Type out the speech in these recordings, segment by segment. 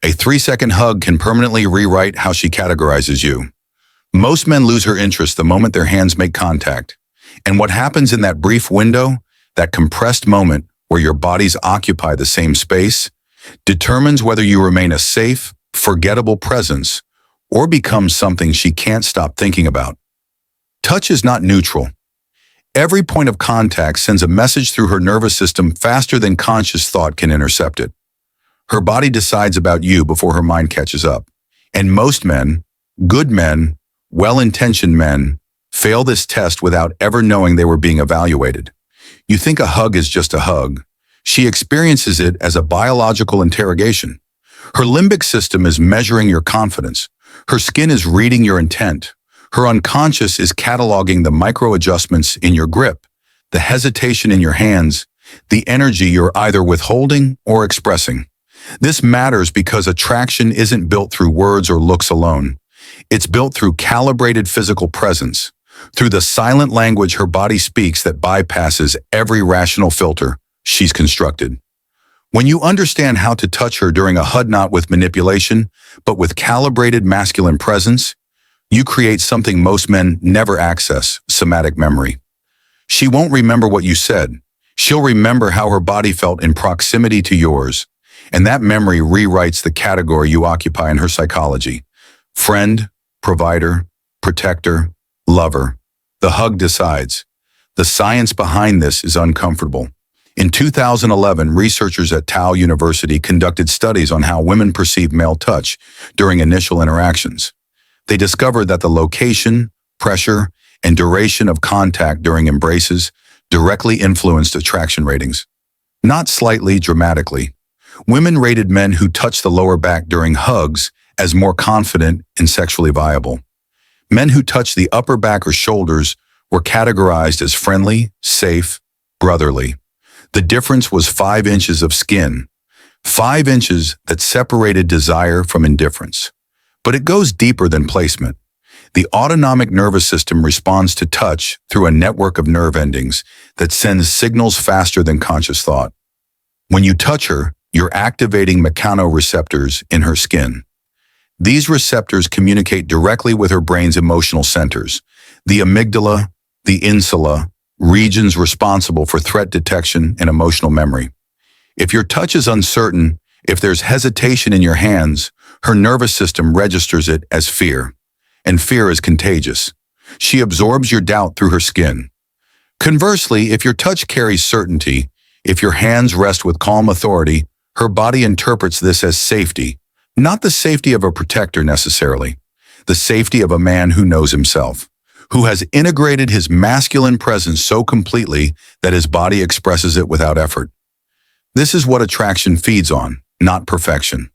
A 3-second hug can permanently rewrite how she categorizes you. Most men lose her interest the moment their hands make contact. And what happens in that brief window, that compressed moment where your bodies occupy the same space, determines whether you remain a safe, forgettable presence or become something she can't stop thinking about. Touch is not neutral. Every point of contact sends a message through her nervous system faster than conscious thought can intercept it. Her body decides about you before her mind catches up. And most men, good men, well-intentioned men, fail this test without ever knowing they were being evaluated. You think a hug is just a hug. She experiences it as a biological interrogation. Her limbic system is measuring your confidence. Her skin is reading your intent. Her unconscious is cataloging the micro-adjustments in your grip, the hesitation in your hands, the energy you're either withholding or expressing. This matters because attraction isn't built through words or looks alone. It's built through calibrated physical presence, through the silent language her body speaks that bypasses every rational filter she's constructed. When you understand how to touch her during a hug, not with manipulation, but with calibrated masculine presence, you create something most men never access: somatic memory. She won't remember what you said. She'll remember how her body felt in proximity to yours, and that memory rewrites the category you occupy in her psychology: friend, provider, protector, lover. The hug decides. The science behind this is uncomfortable. In 2011, researchers at Tao University conducted studies on how women perceive male touch during initial interactions. They discovered that the location, pressure, and duration of contact during embraces directly influenced attraction ratings. Not slightly, dramatically. Women rated men who touched the lower back during hugs as more confident and sexually viable. Men who touched the upper back or shoulders were categorized as friendly, safe, brotherly. The difference was 5 inches of skin, 5 inches that separated desire from indifference. But it goes deeper than placement. The autonomic nervous system responds to touch through a network of nerve endings that sends signals faster than conscious thought. When you touch her, you're activating mechanoreceptors in her skin. These receptors communicate directly with her brain's emotional centers, the amygdala, the insula, regions responsible for threat detection and emotional memory. If your touch is uncertain, if there's hesitation in your hands, her nervous system registers it as fear. And fear is contagious. She absorbs your doubt through her skin. Conversely, if your touch carries certainty, if your hands rest with calm authority, her body interprets this as safety, not the safety of a protector necessarily, the safety of a man who knows himself, who has integrated his masculine presence so completely that his body expresses it without effort. This is what attraction feeds on, not perfection.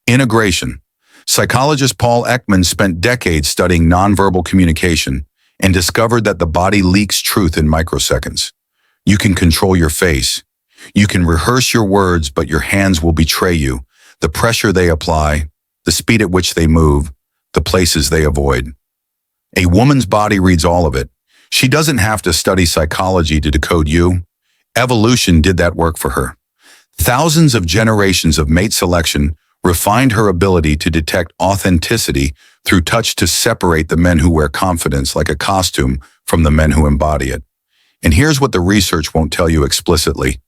Integration. Psychologist Paul Ekman spent decades studying nonverbal communication and discovered that the body leaks truth in microseconds. You can control your face. You can rehearse your words, but your hands will betray you. The pressure they apply, the speed at which they move, the places they avoid. A woman's body reads all of it. She doesn't have to study psychology to decode you. Evolution did that work for her. Thousands of generations of mate selection refined her ability to detect authenticity through touch to separate the men who wear confidence like a costume from the men who embody it. And here's what the research won't tell you explicitly,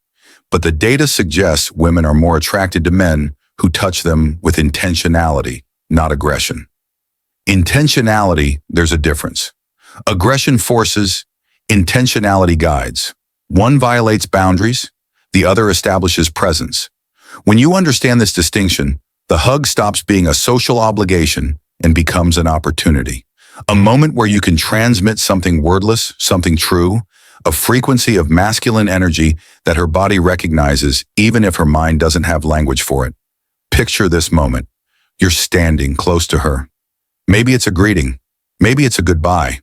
but the data suggests women are more attracted to men who touch them with intentionality, not aggression. Intentionality, there's a difference. Aggression forces, intentionality guides. One violates boundaries, the other establishes presence. When you understand this distinction, the hug stops being a social obligation and becomes an opportunity. A moment where you can transmit something wordless, something true, a frequency of masculine energy that her body recognizes even if her mind doesn't have language for it. Picture this moment. You're standing close to her. Maybe it's a greeting. Maybe it's a goodbye.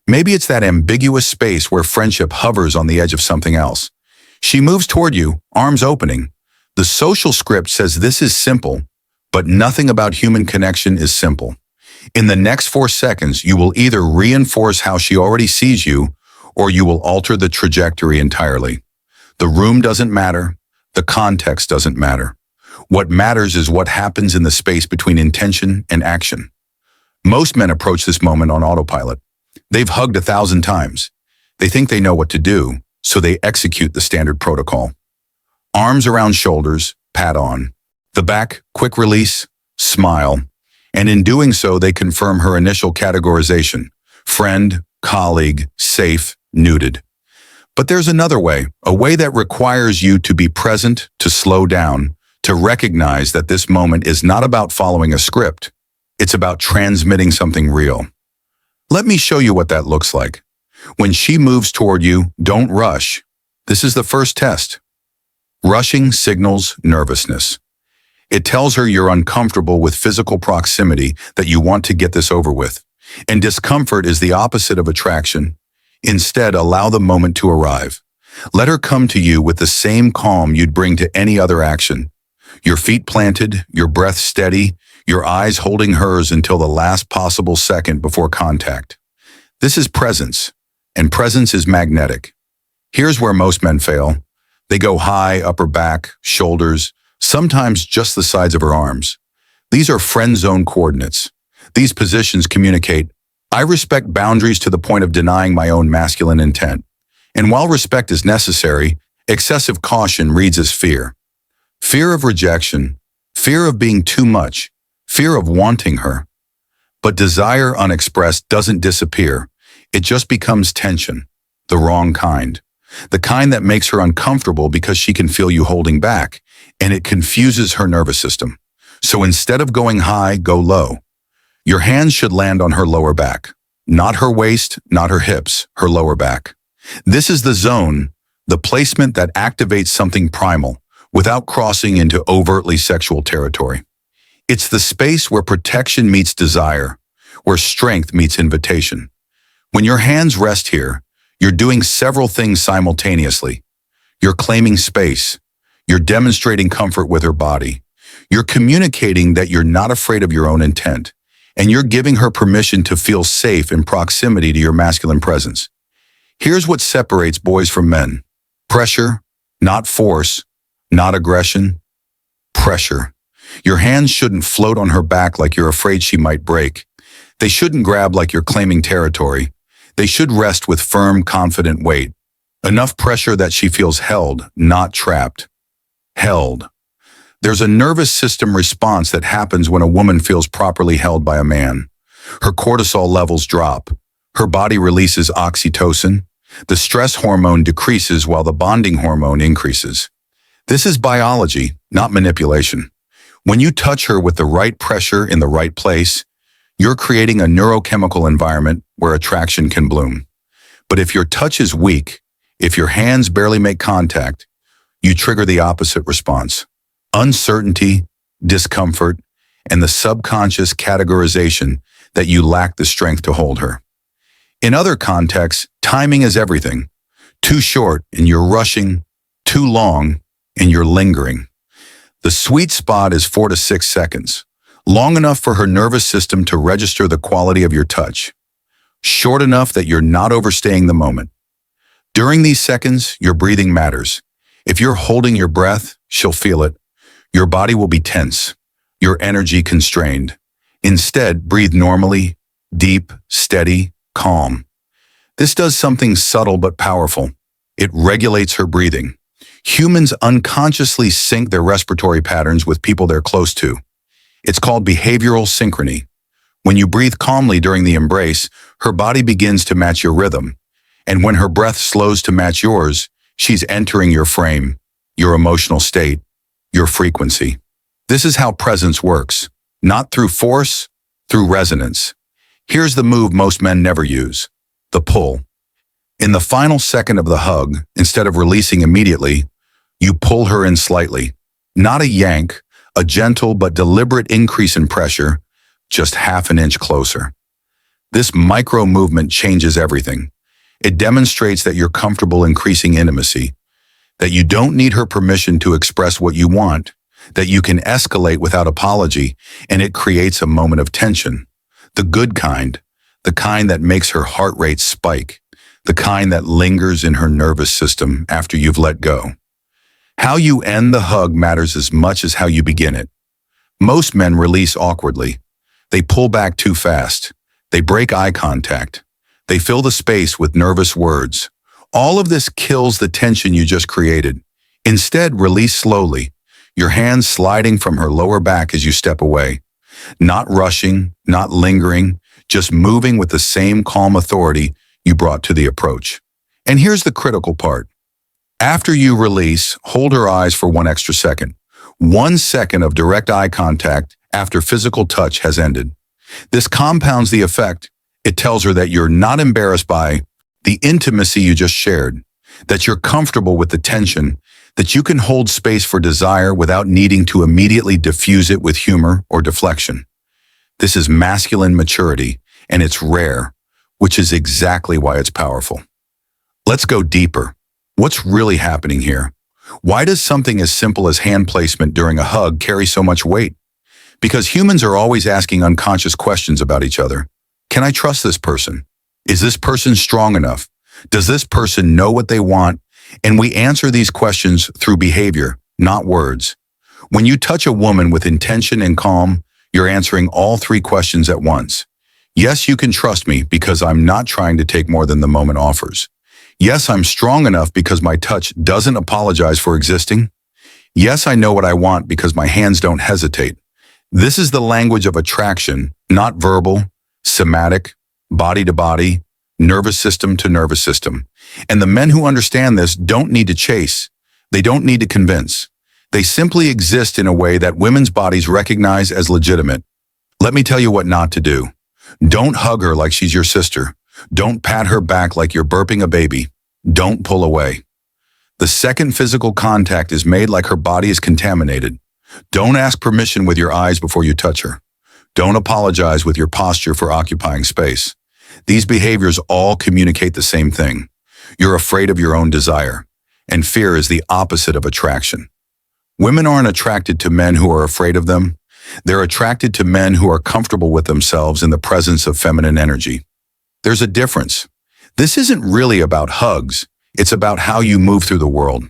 Maybe it's that ambiguous space where friendship hovers on the edge of something else. She moves toward you, arms opening. The social script says this is simple, but nothing about human connection is simple. In the next 4 seconds, you will either reinforce how she already sees you, or you will alter the trajectory entirely. The room doesn't matter. The context doesn't matter. What matters is what happens in the space between intention and action. Most men approach this moment on autopilot. They've hugged 1,000 times. They think they know what to do, so they execute the standard protocol. Arms around shoulders, pat on. The back, quick release, smile. And in doing so, they confirm her initial categorization: friend, colleague, safe, neutered. But there's another way, a way that requires you to be present, to slow down, to recognize that this moment is not about following a script. It's about transmitting something real. Let me show you what that looks like. When she moves toward you, don't rush. This is the first test. Rushing signals nervousness. It tells her you're uncomfortable with physical proximity, that you want to get this over with. And discomfort is the opposite of attraction. Instead, allow the moment to arrive. Let her come to you with the same calm you'd bring to any other action. Your feet planted, your breath steady, your eyes holding hers until the last possible second before contact. This is presence, and presence is magnetic. Here's where most men fail. They go high, upper back, shoulders, sometimes just the sides of her arms. These are friend zone coordinates. These positions communicate, I respect boundaries to the point of denying my own masculine intent. And while respect is necessary, excessive caution reads as fear. Fear of rejection, fear of being too much, fear of wanting her. But desire unexpressed doesn't disappear. It just becomes tension, the wrong kind. The kind that makes her uncomfortable because she can feel you holding back, and it confuses her nervous system. So instead of going high, go low. Your hands should land on her lower back. Not her waist, not her hips, her lower back. This is the zone, the placement that activates something primal, without crossing into overtly sexual territory. It's the space where protection meets desire, where strength meets invitation. When your hands rest here, you're doing several things simultaneously. You're claiming space. You're demonstrating comfort with her body. You're communicating that you're not afraid of your own intent, and you're giving her permission to feel safe in proximity to your masculine presence. Here's what separates boys from men. Pressure, not force, not aggression, pressure. Your hands shouldn't float on her back like you're afraid she might break. They shouldn't grab like you're claiming territory. They should rest with firm, confident weight. Enough pressure that she feels held, not trapped. Held. There's a nervous system response that happens when a woman feels properly held by a man. Her cortisol levels drop. Her body releases oxytocin. The stress hormone decreases while the bonding hormone increases. This is biology, not manipulation. When you touch her with the right pressure in the right place, you're creating a neurochemical environment where attraction can bloom. But if your touch is weak, if your hands barely make contact, you trigger the opposite response. Uncertainty, discomfort, and the subconscious categorization that you lack the strength to hold her. In other contexts, timing is everything. Too short and you're rushing, too long and you're lingering. The sweet spot is 4 to 6 seconds, long enough for her nervous system to register the quality of your touch, short enough that you're not overstaying the moment. During these seconds, your breathing matters. If you're holding your breath, she'll feel it. Your body will be tense, your energy constrained. Instead, breathe normally, deep, steady, calm. This does something subtle but powerful. It regulates her breathing. Humans unconsciously sync their respiratory patterns with people they're close to. It's called behavioral synchrony. When you breathe calmly during the embrace, her body begins to match your rhythm. And when her breath slows to match yours, she's entering your frame, your emotional state, your frequency. This is how presence works. Not through force, through resonance. Here's the move most men never use: the pull. In the final second of the hug, instead of releasing immediately, you pull her in slightly. Not a yank, a gentle but deliberate increase in pressure, just half an inch closer. This micro movement changes everything. It demonstrates that you're comfortable increasing intimacy, that you don't need her permission to express what you want, that you can escalate without apology, and it creates a moment of tension. The good kind, the kind that makes her heart rate spike, the kind that lingers in her nervous system after you've let go. How you end the hug matters as much as how you begin it. Most men release awkwardly. They pull back too fast. They break eye contact. They fill the space with nervous words. All of this kills the tension you just created. Instead, release slowly, your hands sliding from her lower back as you step away. Not rushing, not lingering, just moving with the same calm authority you brought to the approach. And here's the critical part. After you release, hold her eyes for 1 extra second. 1 second of direct eye contact after physical touch has ended. This compounds the effect. It tells her that you're not embarrassed by the intimacy you just shared, that you're comfortable with the tension, that you can hold space for desire without needing to immediately diffuse it with humor or deflection. This is masculine maturity, and it's rare, which is exactly why it's powerful. Let's go deeper. What's really happening here? Why does something as simple as hand placement during a hug carry so much weight? Because humans are always asking unconscious questions about each other. Can I trust this person? Is this person strong enough? Does this person know what they want? And we answer these questions through behavior, not words. When you touch a woman with intention and calm, you're answering all 3 questions at once. Yes, you can trust me because I'm not trying to take more than the moment offers. Yes, I'm strong enough because my touch doesn't apologize for existing. Yes, I know what I want because my hands don't hesitate. This is the language of attraction, not verbal, somatic, body to body, nervous system to nervous system. And the men who understand this don't need to chase. They don't need to convince. They simply exist in a way that women's bodies recognize as legitimate. Let me tell you what not to do. Don't hug her like she's your sister. Don't pat her back like you're burping a baby. Don't pull away. The second physical contact is made like her body is contaminated. Don't ask permission with your eyes before you touch her. Don't apologize with your posture for occupying space. These behaviors all communicate the same thing. You're afraid of your own desire, and fear is the opposite of attraction. Women aren't attracted to men who are afraid of them. They're attracted to men who are comfortable with themselves in the presence of feminine energy. There's a difference. This isn't really about hugs. It's about how you move through the world.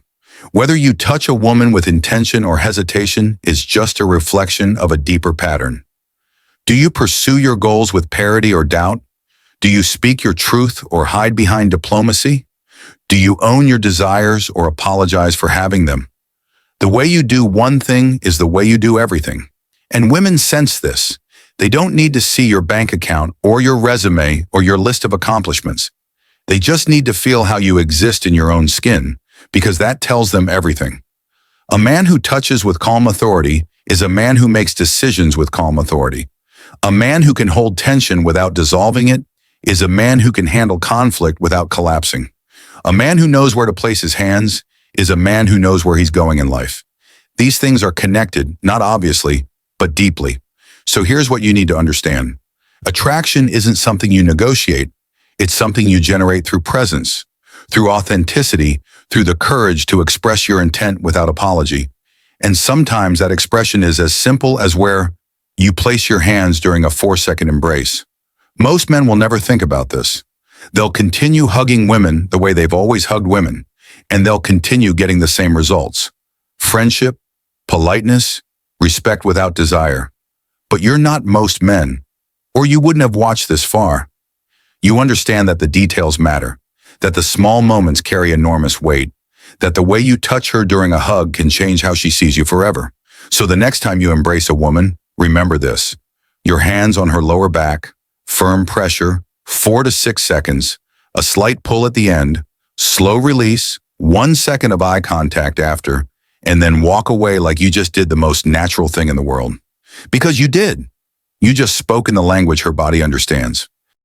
Whether you touch a woman with intention or hesitation is just a reflection of a deeper pattern. Do you pursue your goals with parity or doubt? Do you speak your truth or hide behind diplomacy? Do you own your desires or apologize for having them? The way you do one thing is the way you do everything. And women sense this. They don't need to see your bank account or your resume or your list of accomplishments. They just need to feel how you exist in your own skin, because that tells them everything. A man who touches with calm authority is a man who makes decisions with calm authority. A man who can hold tension without dissolving it is a man who can handle conflict without collapsing. A man who knows where to place his hands is a man who knows where he's going in life. These things are connected, not obviously, but deeply. So here's what you need to understand. Attraction isn't something you negotiate. It's something you generate through presence, through authenticity, through the courage to express your intent without apology. And sometimes that expression is as simple as where you place your hands during a 4-second embrace. Most men will never think about this. They'll continue hugging women the way they've always hugged women, and they'll continue getting the same results. Friendship, politeness, respect without desire. But you're not most men, or you wouldn't have watched this far. You understand that the details matter, that the small moments carry enormous weight, that the way you touch her during a hug can change how she sees you forever. So the next time you embrace a woman, remember this. Your hands on her lower back, firm pressure, 4 to 6 seconds, a slight pull at the end, slow release, 1 second of eye contact after, and then walk away like you just did the most natural thing in the world. Because you did. You just spoke in the language her body understands.